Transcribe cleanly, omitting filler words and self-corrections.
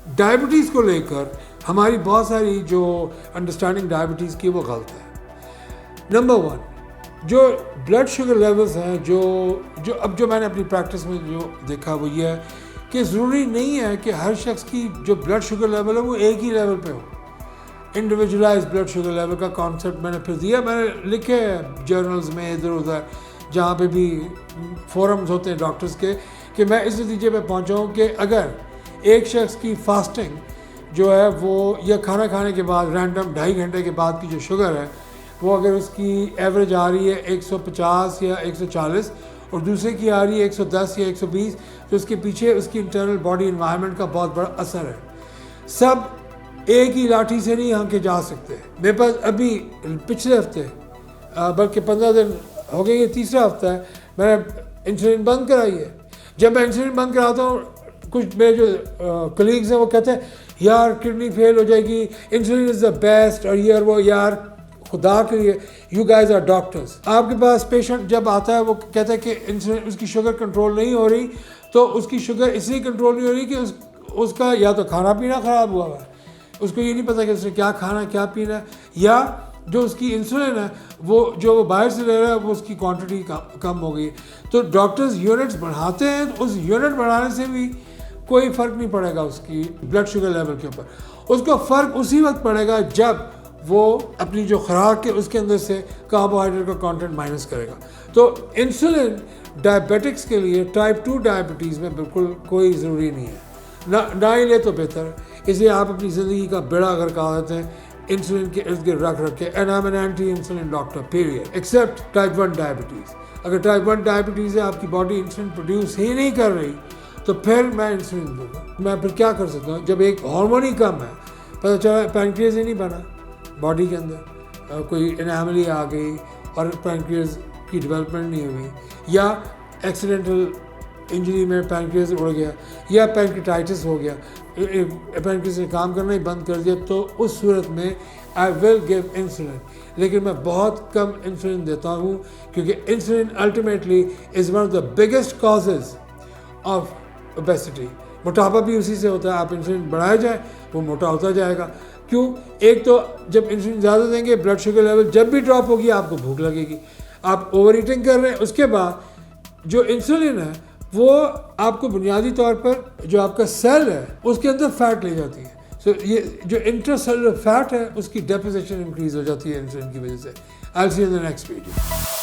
Diabetes को लेकर हमारी बहुत सारी जो अंडरस्टैंडिंग डायबिटीज़ की वो गलत है। नंबर वन, जो ब्लड शुगर लेवल्स हैं जो मैंने अपनी प्रैक्टिस में जो देखा वो ये है कि ज़रूरी नहीं है कि हर शख्स की जो ब्लड शुगर लेवल है वो एक ही लेवल पे हो। इंडिविजुअलाइज ब्लड शुगर लेवल का कॉन्सेप्ट मैंने फिर दिया, मैंने लिखे हैं जर्नल्स में इधर उधर जहाँ पे भी फोरम्स होते हैं डॉक्टर्स के, कि मैं इस नतीजे पे पहुँचा हूँ कि अगर एक शख्स की फास्टिंग जो है वो या खाना खाने के बाद रैंडम 2.5 घंटे के बाद की जो शुगर है वो अगर उसकी एवरेज आ रही है 150 या 140 और दूसरे की आ रही है 110 या 120, तो उसके पीछे उसकी इंटरनल बॉडी इन्वायरमेंट का बहुत बड़ा असर है। सब एक ही लाठी से नहीं यहाँ के जा सकते। मेरे पास अभी पिछले हफ्ते बल्कि 15 दिन हो गए, ये तीसरा हफ्ता है, मैंने इंसुलिन बंद कराई है। जब मैं इंसुलिन बंद कराता हूँ कुछ मेरे जो कलीग्स हैं वो कहते हैं यार किडनी फेल हो जाएगी, इंसुलिन इज़ द बेस्ट, और ये और वो। यार खुदा के लिए, यू गाइज आर डॉक्टर्स, आपके पास पेशेंट जब आता है वो कहता है कि इंसुलिन उसकी शुगर कंट्रोल नहीं हो रही, तो उसकी शुगर इसलिए कंट्रोल नहीं हो रही कि उसका या तो खाना पीना ख़राब हुआ है, उसको ये नहीं पता कि उसने क्या खाना क्या पीना है, या जो उसकी इंसुलिन है वो जो वो बाहर से ले रहा है वो उसकी क्वांटिटी कम हो गई। तो डॉक्टर्स यूनिट्स बढ़ाते हैं, तो उस यूनिट बढ़ाने से भी कोई फ़र्क नहीं पड़ेगा उसकी ब्लड शुगर लेवल के ऊपर। उसको फ़र्क उसी वक्त पड़ेगा जब वो अपनी जो खुराक है उसके अंदर से कार्बोहाइड्रेट का कंटेंट माइनस करेगा। तो इंसुलिन डायबिटिक्स के लिए टाइप 2 डायबिटीज़ में बिल्कुल कोई ज़रूरी नहीं है, ना ही ले तो बेहतर है। इसलिए आप अपनी ज़िंदगी का बेड़ा अगर कहा देते हैं इंसुलिन के इर्द गिर्द रख के, and I am an anti insulin doctor period, except type 1 diabetes. अगर टाइप 1 डायबिटीज़ है, आपकी बॉडी इंसुलिन प्रोड्यूस ही नहीं कर रही, तो फिर मैं इंसुलिन दूंगा। मैं फिर क्या कर सकता हूँ जब एक हार्मोन ही कम है, पता चला पैनक्रियाज ही नहीं बना बॉडी के अंदर, कोई एनामली आ गई और पैनक्रियाज की डेवलपमेंट नहीं हुई, या एक्सीडेंटल इंजरी में पैनक्रियाज उड़ गया, या पैनक्रियाटाइटिस हो गया, पैनक्रियाज ने काम करना ही बंद कर दिया, तो उस सूरत में आई विल गिव इंसुलिन। लेकिन मैं बहुत कम इंसुलिन देता हूँ क्योंकि insulin ultimately is one of the biggest causes of obesity. मोटापा भी उसी से होता है, आप इंसुलिन बढ़ाया जाए वो मोटा होता जाएगा। क्यों? एक तो जब इंसुलिन ज़्यादा देंगे ब्लड शुगर लेवल जब भी ड्रॉप होगी आपको भूख लगेगी, आप ओवर ईटिंग कर रहे हैं। उसके बाद जो इंसुलिन है वो आपको बुनियादी तौर पर जो आपका सेल है उसके अंदर फैट ले जाती है। सो ये जो इंट्रासेलुलर फैट है उसकी डेपोजिशन इंक्रीज हो जाती है इंसुलिन की वजह से। I will see you in the next video.